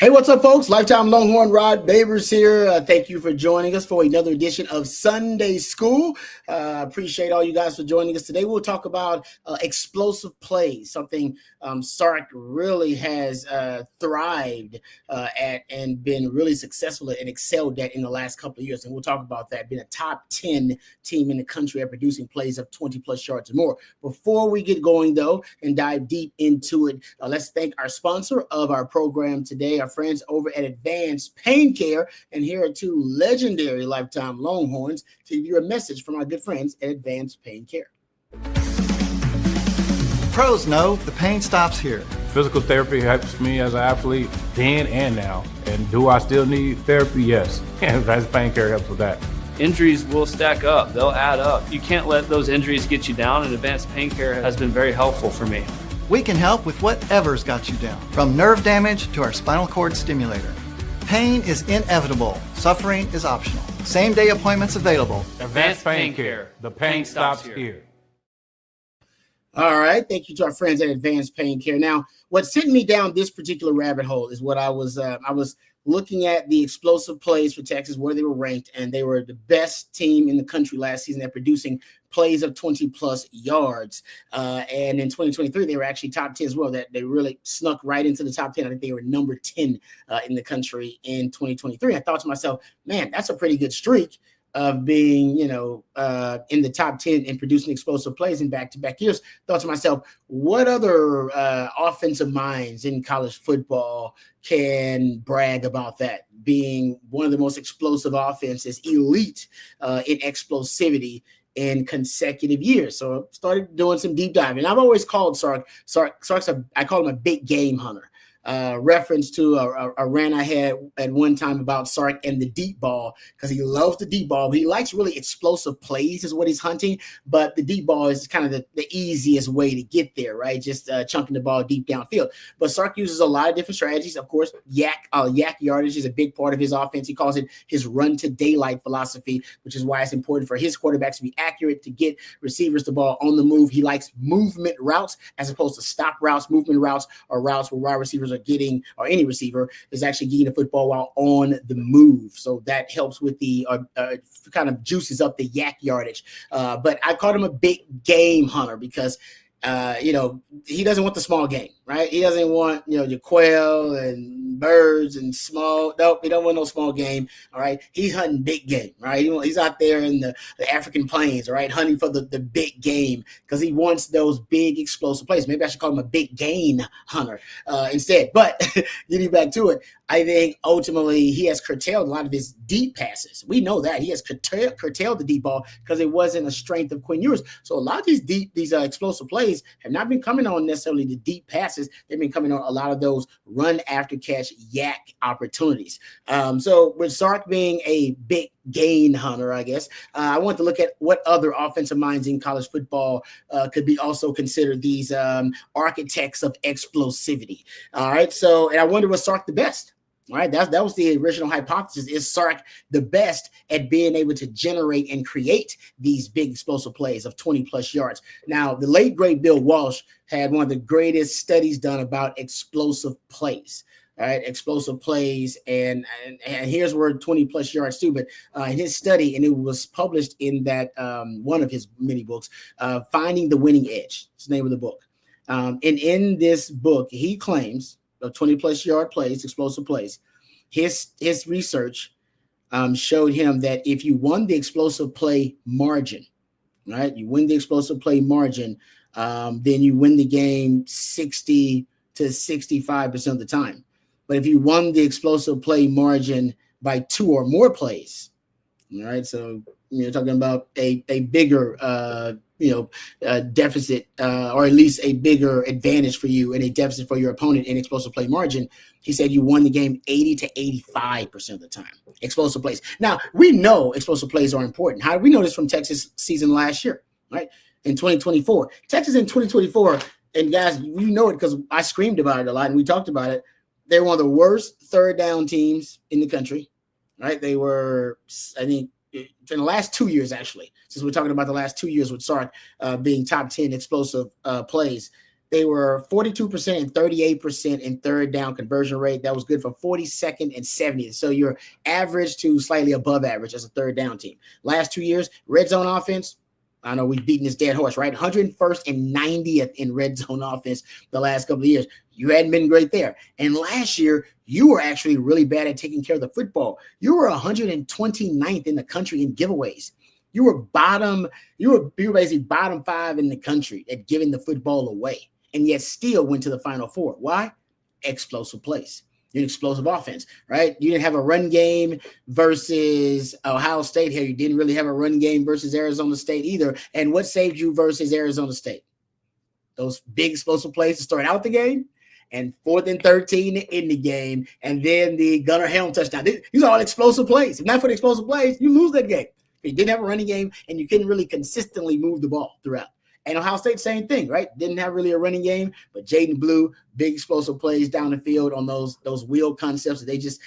Hey, what's up, folks? Lifetime Longhorn Rod Babers here. Thank you for joining us for another edition of Sunday School. Appreciate all you guys for joining us today. We'll talk about explosive plays, something Sark really has thrived at and been really successful at and excelled at in the last couple of years. And we'll talk about that, being a top 10 team in the country at producing plays of 20-plus yards or more. Before we get going, though, and dive deep into it, let's thank our sponsor of our program today, our friends over at Advanced Pain Care. And here are two legendary Lifetime Longhorns to give you a message from our good friends at Advanced Pain Care. Pros know the pain stops here. Physical therapy helps me as an athlete then and now. And do I still need therapy? Yes. Advanced Pain Care helps with that. Injuries will stack up. They'll add up. You can't let those injuries get you down, and Advanced Pain Care has been very helpful for me. We can help with whatever's got you down, from nerve damage to our spinal cord stimulator. Pain is inevitable. Suffering is optional. Same-day appointments available. Advanced Pain Care. The pain stops here. All right. Thank you to our friends at Advanced Pain Care. Now, what sent me down this particular rabbit hole is what I was looking at the explosive plays for Texas, where they were ranked, and they were the best team in the country last season at producing plays of 20-plus yards. And in 2023, they were actually top 10 as well. That they really snuck right into the top 10. I think they were number 10 in the country in 2023. I thought to myself, man, that's a pretty good streak of being, in the top 10 and producing explosive plays in back-to-back years. Thought to myself, what other offensive minds in college football can brag about that, being one of the most explosive offenses, elite in explosivity in consecutive years? So I started doing some deep diving. I've always called Sark's I call him a big game hunter. Reference to a rant I had at one time about Sark and the deep ball, because he loves the deep ball, but he likes really explosive plays is what he's hunting. But the deep ball is kind of the easiest way to get there, right? Just chunking the ball deep downfield. But Sark uses a lot of different strategies. Of course, yak yardage is a big part of his offense. He calls it his run to daylight philosophy, which is why it's important for his quarterbacks to be accurate, to get receivers the ball on the move. He likes movement routes as opposed to stop routes. Movement routes are routes where wide receivers are getting, or any receiver is actually getting the football while on the move. So that helps with the kind of juices up the yak yardage. But I called him a big game hunter because he doesn't want the small game, right? He doesn't want, your quail and birds and small. Nope, he don't want no small game. All right. He's hunting big game, right? He's out there in the African plains, all right, hunting for the big game because he wants those big explosive plays. Maybe I should call him a big gain hunter instead. But getting back to it, I think ultimately he has curtailed a lot of his deep passes. We know that he has curtailed the deep ball because it wasn't a strength of Quinn Ewers. So a lot of these explosive plays have not been coming on necessarily the deep passes. They've been coming on a lot of those run after catch yak opportunities. So with Sark being a big gain hunter, I guess, I want to look at what other offensive minds in college football could be also considered these architects of explosivity. All right. So, and I wonder, was Sark the best? All right, that was the original hypothesis. Is Sark the best at being able to generate and create these big explosive plays of 20-plus yards? Now, the late, great Bill Walsh had one of the greatest studies done about explosive plays. All right, explosive plays, and here's where 20-plus yards too. But in his study, and it was published in that one of his many books, Finding the Winning Edge. It's the name of the book. And in this book, he claims of 20-plus yard plays, explosive plays, his research showed him that if you won the explosive play margin, right, you win the explosive play margin, then you win the game 60 to 65% of the time. But if you won the explosive play margin by 2 or more plays, all right, so you're talking about a bigger deficit, or at least a bigger advantage for you and a deficit for your opponent in explosive play margin. He said you won the game 80 to 85% of the time. Explosive plays. Now, we know explosive plays are important. How do we know this from Texas season last year, right? In 2024. Texas in 2024, and guys, you know it because I screamed about it a lot and we talked about it. They're one of the worst third down teams in the country, right? They were, I think, in the last 2 years, actually, since we're talking about the last 2 years with Sark being top 10 explosive plays, They were 42% and 38% in third down conversion rate. That was good for 42nd and 70th. So you're average to slightly above average as a third down team. Last 2 years, red zone offense, I know we've beaten this dead horse, right? 101st and 90th in red zone offense the last couple of years. You hadn't been great there. And last year, you were actually really bad at taking care of the football. You were 129th in the country in giveaways. You were basically bottom 5 in the country at giving the football away, and yet still went to the Final Four. Why? Explosive plays. An explosive offense, right? You didn't have a run game versus Ohio State here. You didn't really have a run game versus Arizona State either. And what saved you versus Arizona State? Those big explosive plays to start out the game, and 4th and 13 in the game, and then the Gunnar Helm touchdown. These are all explosive plays. If not for the explosive plays, you lose that game. You didn't have a running game, and you couldn't really consistently move the ball throughout. And Ohio State, same thing, right? Didn't have really a running game, but Jaden Blue, big explosive plays down the field on those wheel concepts that they just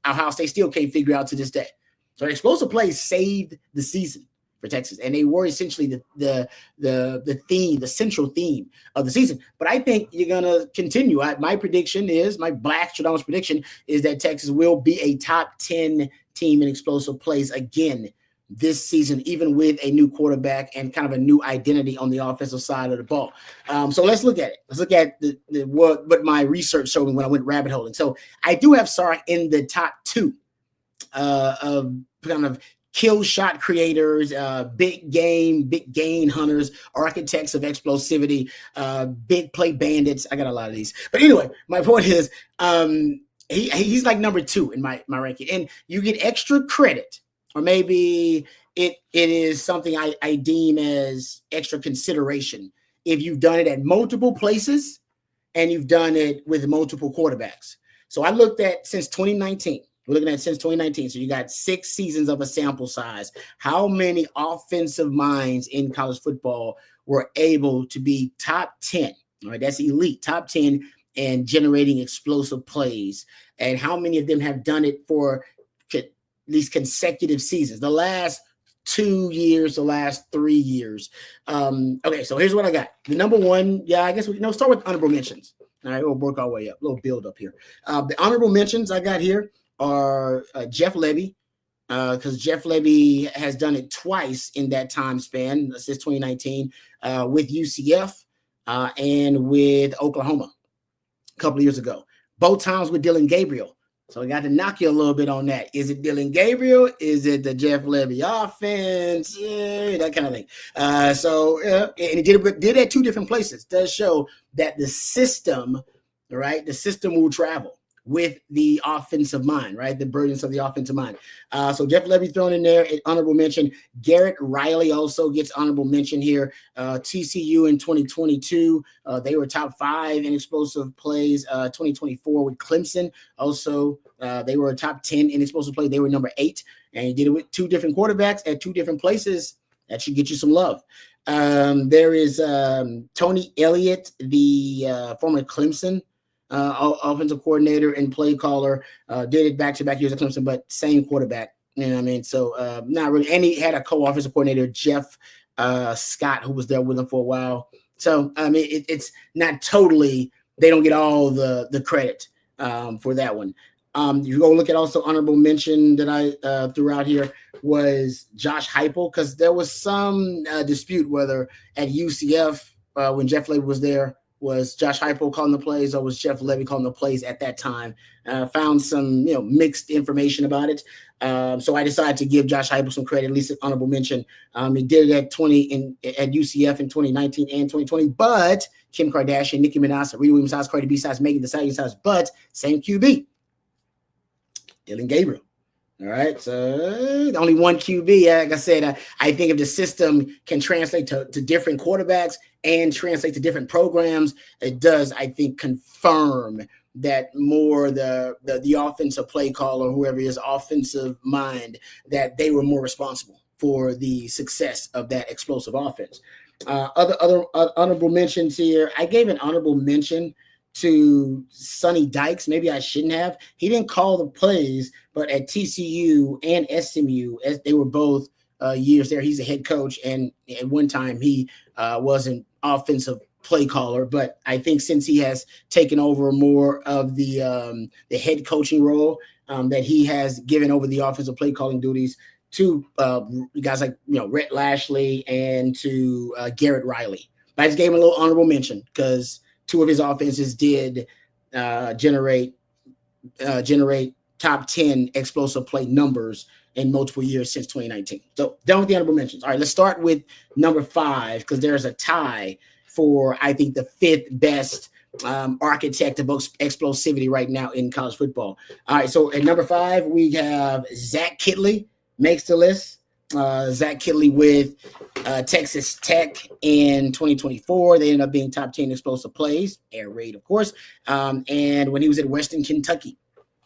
Ohio State still can't figure out to this day. So explosive plays saved the season for Texas, and they were essentially the central theme of the season. But I think you're gonna continue. My Black Stradamus prediction is that Texas will be a top 10 team in explosive plays again this season, even with a new quarterback and kind of a new identity on the offensive side of the ball. So let's look at it. Let's look at what my research showed me when I went rabbit holing. So I do have Sark in the top 2 of kind of kill shot creators, big gain hunters, architects of explosivity, big play bandits. I got a lot of these. But anyway, my point is he's like number 2 in my ranking. And you get extra credit, or maybe it is something I deem as extra consideration if you've done it at multiple places and you've done it with multiple quarterbacks. So I looked at since 2019. We're looking at since 2019. So you got 6 seasons of a sample size. How many offensive minds in college football were able to be top 10? All right, that's elite, top 10 and generating explosive plays. And how many of them have done it for these consecutive seasons, the last 2 years, the last 3 years. Okay, so here's what I got. The number 1, I guess we start with honorable mentions. All right, we'll work our way up, a little build up here. The honorable mentions I got here are Jeff Lebby, because Jeff Lebby has done it twice in that time span since 2019 with UCF and with Oklahoma a couple of years ago. Both times with Dylan Gabriel. So I got to knock you a little bit on that. Is it Dylan Gabriel? Is it the Jeff Lebby offense? Yeah, that kind of thing. And he did it at 2 different places. It does show that the system, right? The system will travel with the offensive mind, right? The brilliance of the offensive mind. So Jeff Lebby thrown in there, honorable mention. Garrett Riley also gets honorable mention here. TCU in 2022, they were top 5 in explosive plays. 2024 with Clemson, also they were top 10 in explosive play. They were number 8, and he did it with 2 different quarterbacks at 2 different places. That should get you some love. There is Tony Elliott, the former Clemson offensive coordinator and play caller, did it back-to-back years at Clemson, but same quarterback. You know what I mean? So not really. And he had a co-offensive coordinator, Jeff Scott, who was there with him for a while. So, I mean, it's not totally – they don't get all the credit for that one. You go look at also honorable mention that I threw out here was Josh Heupel, because there was some dispute whether at UCF when Jeff Lebby was there, was Josh Heupel calling the plays or was Jeff Lebby calling the plays at that time? Found some mixed information about it. So I decided to give Josh Heupel some credit, at least an honorable mention. He did it at UCF in 2019 and 2020, but Kim Kardashian, Nicki Minaj, Rita Williams size, Cardi B size, Megan Thee Stallion size, but same QB, Dylan Gabriel. All right, so only one QB. Like I said, I think if the system can translate to different quarterbacks and translate to different programs, it does, I think, confirm that more the offensive play caller, or whoever is offensive mind, that they were more responsible for the success of that explosive offense. Other honorable mentions here. I gave an honorable mention to Sonny Dykes. Maybe I shouldn't have. He didn't call the plays, but at TCU and SMU, as they were both years there, he's a head coach, and at one time he was an offensive play caller, but I think since he has taken over more of the head coaching role, that he has given over the offensive play calling duties to guys like Rhett Lashley and to Garrett Riley. But I just gave him a little honorable mention because two of his offenses did generate top 10 explosive play numbers in multiple years since 2019. So done with the honorable mentions. All right, let's start with number 5 because there's a tie for, I think, the 5th best architect of explosivity right now in college football. All right, so at number 5, we have Zach Kittley makes the list. Zach Kittley with Texas Tech in 2024. They ended up being top 10 explosive plays, air raid, of course. And when he was at Western Kentucky,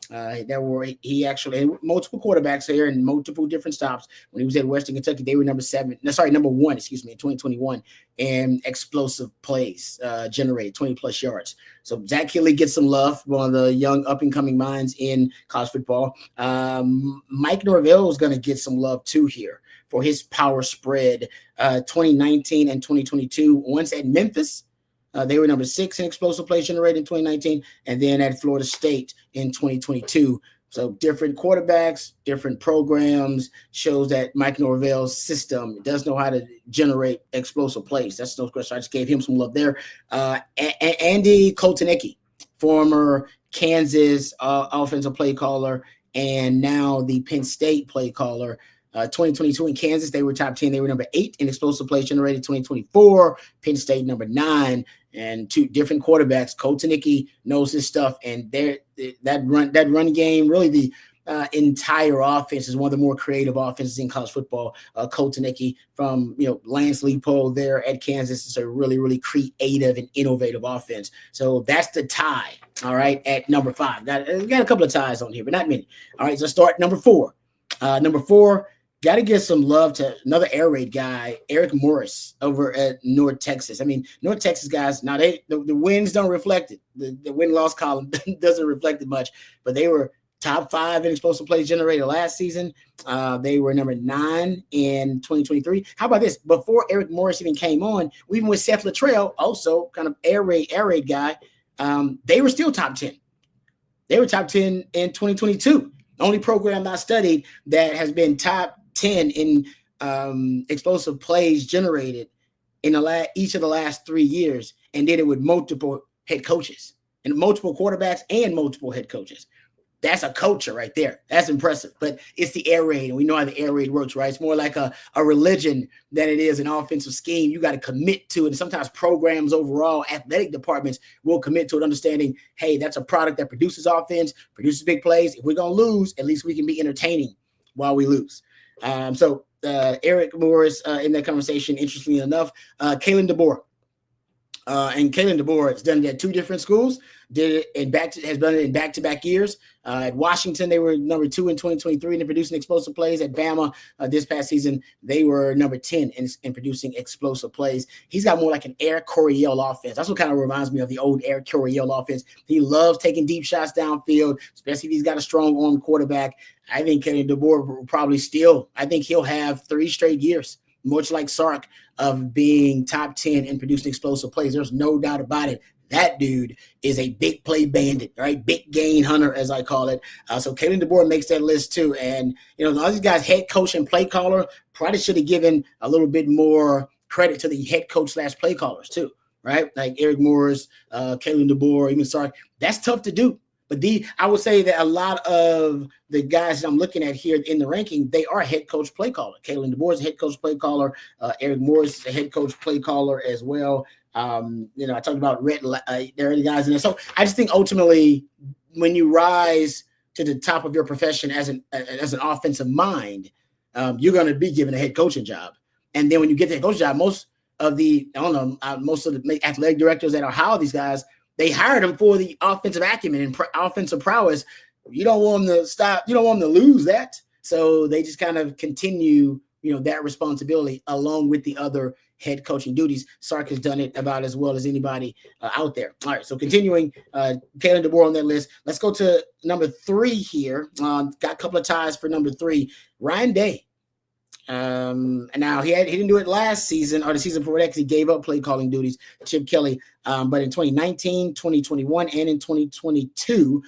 he actually had multiple quarterbacks here and multiple different stops. When he was at Western Kentucky, they were number 1, in 2021 in explosive plays generated 20 plus yards. So Zach Kittley gets some love, one of the young up and coming minds in college football. Mike Norvell is going to get some love too here for his power spread. 2019 and 2022, once at Memphis, they were number 6 in explosive plays generated in 2019, and then at Florida State in 2022. So different quarterbacks, different programs, shows that Mike Norvell's system does know how to generate explosive plays. That's no question. I just gave him some love there. Andy Kotelnicki, former Kansas offensive play caller, and now the Penn State play caller. 2022 in Kansas, they were top 10. They were number 8 in explosive plays generated. 2024, Penn State number 9, and 2 different quarterbacks. Kotelnicki knows his stuff, and that run game, really the entire offense is one of the more creative offenses in college football. Kotelnicki from Lance Leipold there at Kansas is a really, really creative and innovative offense. So that's the tie. All right, at number 5. Got a couple of ties on here, but not many. All right, so start number 4. Number 4. Got to give some love to another air raid guy, Eric Morris, over at North Texas. I mean, North Texas guys, now the wins don't reflect it. The win-loss column doesn't reflect it much, but they were top 5 in explosive plays generated last season. They were number 9 in 2023. How about this? Before Eric Morris even came on, even with Seth Luttrell, also kind of air raid guy, they were still top 10. They were top 10 in 2022. The only program I studied that has been top 10 in explosive plays generated in each of the last 3 years, and did it with multiple head coaches and multiple quarterbacks and multiple head coaches. That's a culture right there. That's impressive. But it's the air raid, and we know how the air raid works, right? It's more like a religion than it is an offensive scheme. You got to commit to it. And sometimes programs overall, athletic departments will commit to it, understanding, hey, that's a product that produces offense, produces big plays. If we're going to lose, at least we can be entertaining while we lose. So Eric Morris in that conversation, interestingly enough, Kalen DeBoer. And Kalen DeBoer has done it at 2 different schools, has done it in back-to-back years. At Washington, they were number 2 in 2023 in producing explosive plays. At Bama this past season, they were number 10 in producing explosive plays. He's got more like an Eric Coryell offense. That's what kind of reminds me of the old Eric Coryell offense. He loves taking deep shots downfield, especially if he's got a strong arm quarterback. I think Kalen DeBoer will probably I think he'll have 3 straight years, much like Sark, of being top 10 in producing explosive plays. There's no doubt about it. That dude is a big play bandit, right? Big gain hunter, as I call it. So Kalen DeBoer makes that list too. And, all these guys, head coach and play caller, probably should have given a little bit more credit to the head coach / play callers too, right? Like Eric Morris, Kalen DeBoer, even Sark. That's tough to do. But I would say that a lot of the guys that I'm looking at here in the ranking, they are head coach play caller. Kalen DeBoer is a head coach play caller. Eric Morris is a head coach play caller as well. I talked about there are the guys in there. So I just think ultimately when you rise to the top of your profession as an offensive mind, you're going to be given a head coaching job. And then when you get the head coach job, most of the athletic directors that are hiring these guys, they hired them for the offensive acumen and offensive prowess. You don't want them to stop. You don't want them to lose that. So they just kind of continue, that responsibility along with the other head coaching duties. Sark has done it about as well as anybody out there. All right. So continuing, Kalen DeBoer on that list. Let's go to number 3 here. Got a couple of ties for number 3. Ryan Day. And now he didn't do it last season or the season before that because he gave up play calling duties to Chip Kelly. But in 2019, 2021, and in 2022,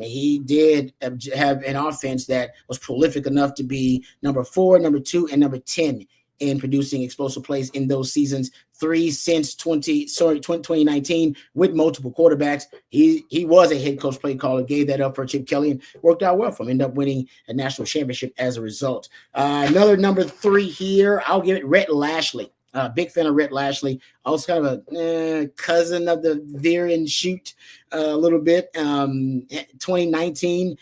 he did have an offense that was prolific enough to be number 4, number 2, and number 10 in producing explosive plays in those seasons. 3 since 2019 with multiple quarterbacks. He was a head coach play caller, gave that up for Chip Kelly, and worked out well for him. Ended up winning a national championship as a result. Another number 3 here, I'll give it Rhett Lashley. Big fan of Rhett Lashley. Also kind of a cousin of the veer and shoot a little bit. 2019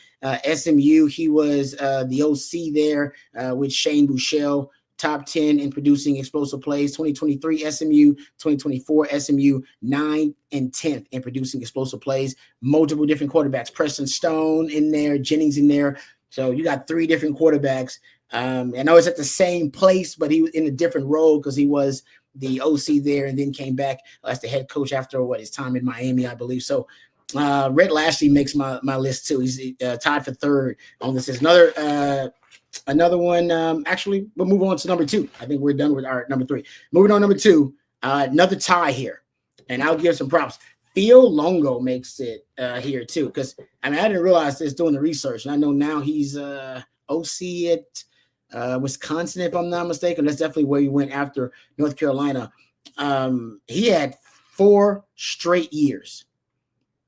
SMU, he was the OC there with Shane Buechele. Top 10 in producing explosive plays. 2023 SMU, 2024 SMU, 9th and 10th in producing explosive plays. Multiple different quarterbacks. Preston Stone in there, Jennings in there. So you got 3 different quarterbacks. I know it's at the same place, but he was in a different role because he was the OC there and then came back as the head coach after his time in Miami, I believe. So Rhett Lashley makes my list too. He's tied for 3rd on this. Is another one. Actually, we'll move on to number 2. I think we're done with our number 3. Moving on, number 2. Another tie here, and I'll give some props. Phil Longo makes it here too, because I didn't realize this doing the research, and I know now he's OC at Wisconsin, if I'm not mistaken. That's definitely where he went after North Carolina. He had 4 straight years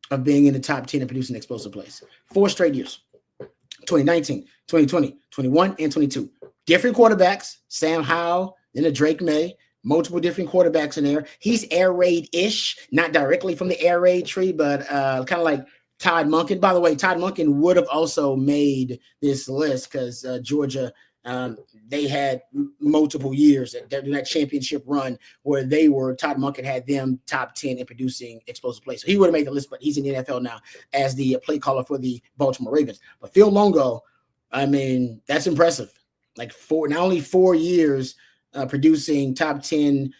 of being in the top 10 and producing explosive plays. 4 straight years. 2019, 2020, 21, and 22. Different quarterbacks, Sam Howell, then a Drake May, multiple different quarterbacks in there. He's air raid-ish, not directly from the air raid tree, but kind of like Todd Monken. By the way, Todd Monken would have also made this list because Georgia, they had multiple years during that championship run where Todd Monken had them top 10 in producing explosive plays. So he would have made the list, but he's in the NFL now as the play caller for the Baltimore Ravens. But Phil Longo, that's impressive. Like not only 4 years producing top 10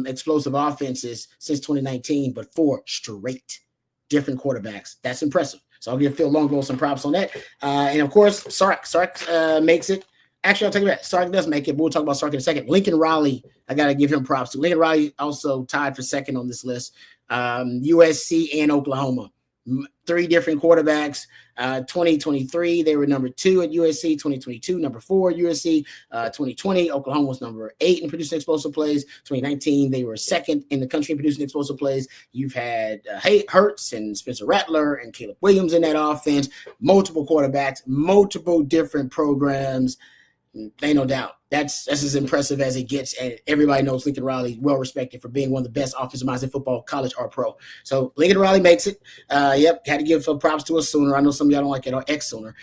explosive offenses since 2019, but 4 straight different quarterbacks. That's impressive. So I'll give Phil Longo some props on that. And of course, Sark makes it. Actually, I'll take it back. Sark does make it, but we'll talk about Sark in a second. Lincoln Riley, I got to give him props to. Lincoln Riley also tied for 2nd on this list. USC and Oklahoma. 3 different quarterbacks. 2023, they were number 2 at USC. 2022, number 4 at USC. 2020, Oklahoma was number 8 in producing explosive plays. 2019, they were 2nd in the country in producing explosive plays. You've had Hurts and Spencer Rattler and Caleb Williams in that offense. Multiple quarterbacks, multiple different programs. Ain't no doubt. That's as impressive as it gets. And everybody knows Lincoln Riley, well respected for being one of the best offensive minds in football, college or pro. So Lincoln Riley makes it. Had to give props to a Sooner. I know some of y'all don't like it, or ex-Sooner.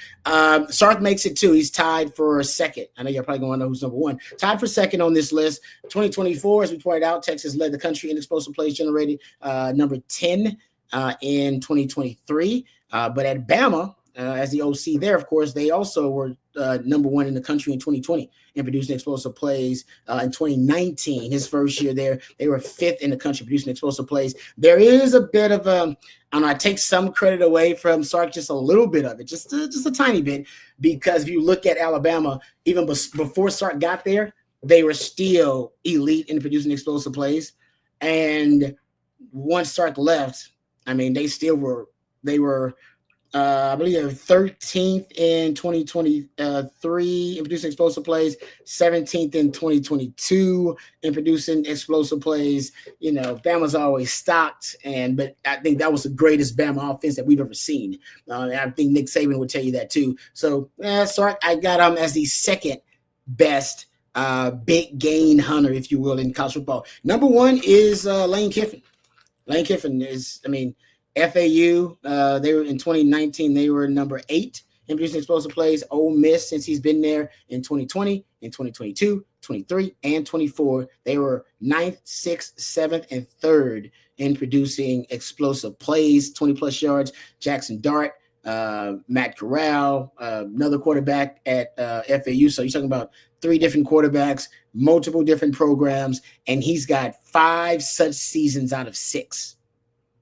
Sark makes it too. He's tied for 2nd. I know you're probably going to know who's number 1. Tied for 2nd on this list. 2024, as we pointed out, Texas led the country in explosive plays generated, number 10 in 2023. But at Bama, as the OC there, of course, they also were number 1 in the country in 2020 in producing explosive plays. In 2019, his first year there, they were 5th in the country producing explosive plays. There is a bit of I take some credit away from Sark, just a little bit of it, just a tiny bit, because if you look at Alabama, even before Sark got there, they were still elite in producing explosive plays. And once Sark left, they still were. They were I believe they were 13th in 2023 in producing explosive plays, 17th in 2022 in producing explosive plays. Bama's always stocked, but I think that was the greatest Bama offense that we've ever seen. I think Nick Saban would tell you that too. So, Sark, I got him as the 2nd best big gain hunter, if you will, in college football. Number 1 is Lane Kiffin. Lane Kiffin is, FAU, they were in 2019, they were number 8 in producing explosive plays. Ole Miss, since he's been there in 2020, in 2022, 23, and 24, they were 9th, 6th, 7th, and 3rd in producing explosive plays, 20-plus yards. Jackson Dart, Matt Corral, another quarterback at FAU. So you're talking about 3 different quarterbacks, multiple different programs, and he's got 5 such seasons out of 6.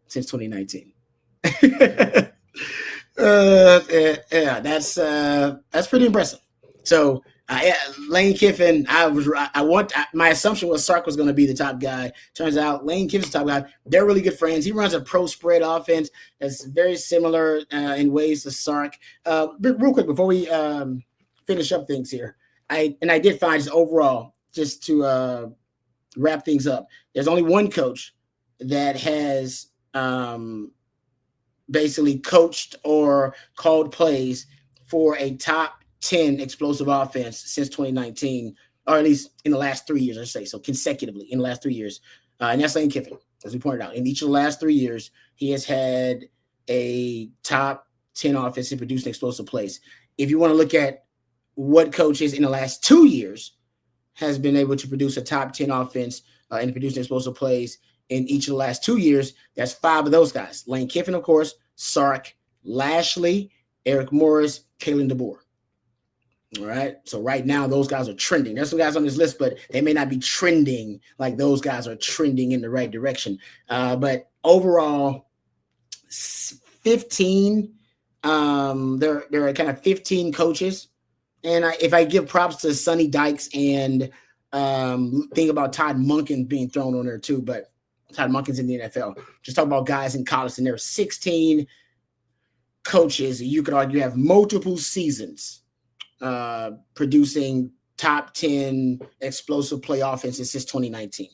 Since 2019. That's pretty impressive. So Lane Kiffin, my assumption was Sark was going to be the top guy. Turns out Lane Kiffin's the top guy. They're really good friends. He runs a pro spread offense that's very similar in ways to Sark. But real quick before we finish up things here, I did find just overall, just to wrap things up, there's only one coach that has basically coached or called plays for a top 10 explosive offense since 2019, or at least in the last 3 years, I should say. So consecutively in the last 3 years. And that's Lane Kiffin, as we pointed out. In each of the last 3 years, he has had a top 10 offense in producing explosive plays. If you want to look at what coaches in the last 2 years has been able to produce a top 10 offense and producing explosive plays in each of the last 2 years, that's 5 of those guys. Lane Kiffin, of course, Sark, Lashley, Eric Morris, Kalen DeBoer. All right. So right now, those guys are trending. There's some guys on this list, but they may not be trending like those guys are trending in the right direction. But overall, 15. There are kind of 15 coaches. And if I give props to Sonny Dykes and think about Todd Monken being thrown on there too, but Todd Monken's in the NFL. Just talk about guys in college, and there are 16 coaches. You could argue have multiple seasons producing top 10 explosive play offenses since 2019.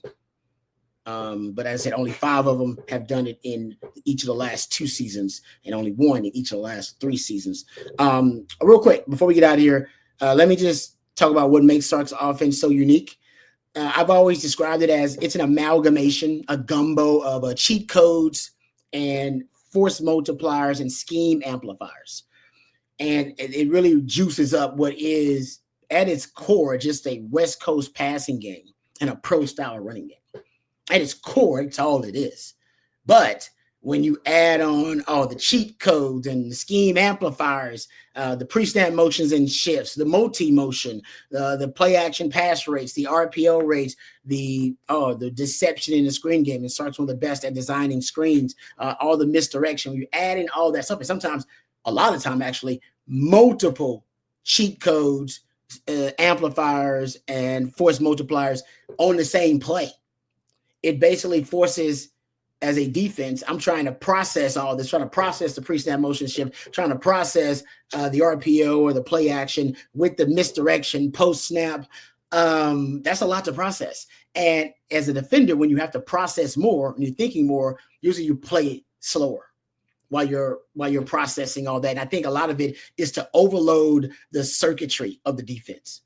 But as I said, only 5 of them have done it in each of the last 2 seasons and only 1 in each of the last 3 seasons. Real quick, before we get out of here, let me just talk about what makes Sark's offense so unique. I've always described it as it's an amalgamation, a gumbo of cheat codes and force multipliers and scheme amplifiers. And it really juices up what is, at its core, just a West Coast passing game and a pro-style running game. At its core, it's all it is. But when you add on all the cheat codes and the scheme amplifiers, the pre-snap motions and shifts, the multi-motion, the play-action pass rates, the RPO rates, the deception in the screen game, and Sark's one of the best at designing screens, all the misdirection, when you add in all that stuff, and sometimes a lot of the time, actually, multiple cheat codes, amplifiers, and force multipliers on the same play. It basically forces, as a defense, I'm trying to process all this, trying to process the pre-snap motion shift, trying to process the RPO or the play action with the misdirection post-snap. That's a lot to process. And as a defender, when you have to process more and you're thinking more, usually you play slower while you're processing all that. And I think a lot of it is to overload the circuitry of the defense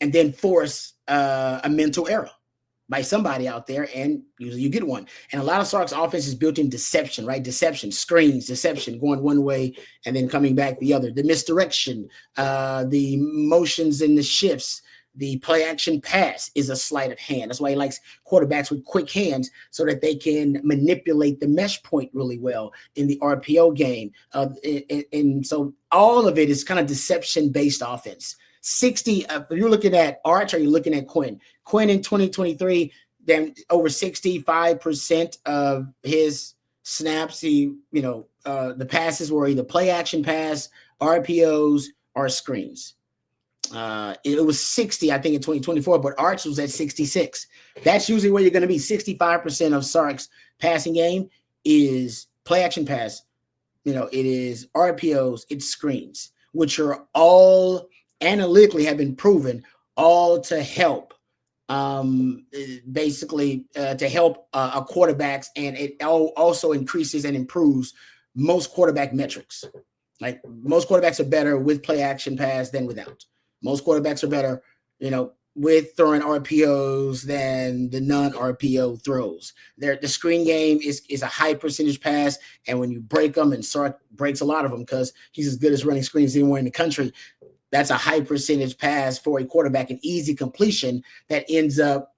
and then force a mental error by somebody out there, and usually you get one. And a lot of Sark's offense is built in deception, right? Deception, screens, deception, going one way and then coming back the other. The misdirection, the motions and the shifts, the play action pass is a sleight of hand. That's why he likes quarterbacks with quick hands so that they can manipulate the mesh point really well in the RPO game. And so all of it is kind of deception-based offense. 60, if you're looking at Arch or you're looking at Quinn. Quinn in 2023, then over 65% of his snaps, the passes were either play action pass, RPOs, or screens. It was 60, I think, in 2024, but Arch was at 66. That's usually where you're going to be. 65% of Sark's passing game is play action pass. It is RPOs, it's screens, which are all analytically have been proven all to help, basically to help a quarterbacks, and it also increases and improves most quarterback metrics. Like most quarterbacks are better with play action pass than without. Most quarterbacks are better, with throwing RPOs than the non-RPO throws. The screen game is a high percentage pass, and when you break them, and Sark breaks a lot of them because he's as good as running screens anywhere in the country, that's a high percentage pass for a quarterback, an easy completion that ends up,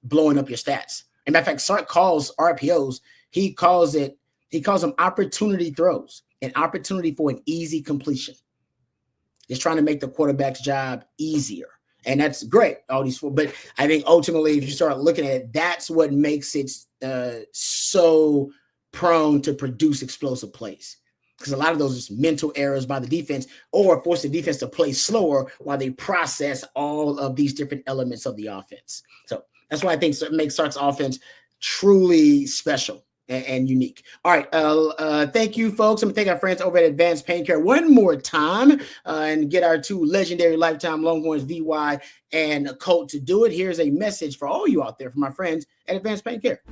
blowing up your stats. And matter of fact, Sark calls RPOs, he calls them opportunity throws, an opportunity for an easy completion. Just trying to make the quarterback's job easier. And that's great, all these four. But I think ultimately, if you start looking at it, that's what makes it so prone to produce explosive plays. because a lot of those are just mental errors by the defense or force the defense to play slower while they process all of these different elements of the offense. So that's why I think it makes Sark's offense truly special and unique. All right. Thank you, folks. I'm going to thank our friends over at Advanced Pain Care one more time and get our two legendary lifetime Longhorns, VY and Colt, to do it. Here's a message for all you out there from our friends at Advanced Pain Care.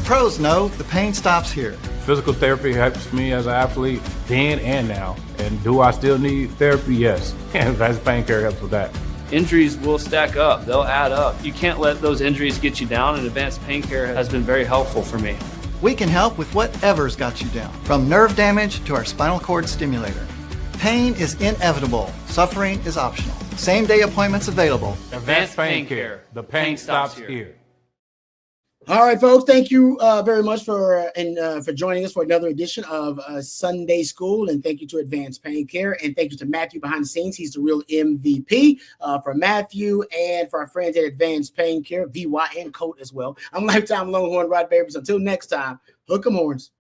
Pros know the pain stops here. Physical therapy helps me as an athlete then and now. And do I still need therapy? Yes. Advanced Pain Care helps with that. Injuries will stack up. They'll add up. You can't let those injuries get you down, and Advanced Pain Care has been very helpful for me. We can help with whatever's got you down, from nerve damage to our spinal cord stimulator. Pain is inevitable. Suffering is optional. Same-day appointments available. Advanced Pain Care. The pain stops here. All right, folks. Thank you very much for joining us for another edition of Sunday School, and thank you to Advanced Pain Care, and thank you to Matthew behind the scenes. He's the real MVP. For Matthew and for our friends at Advanced Pain Care, VY and Colt as well. I'm lifetime Longhorn Rod Babers. Until next time, hook 'em horns.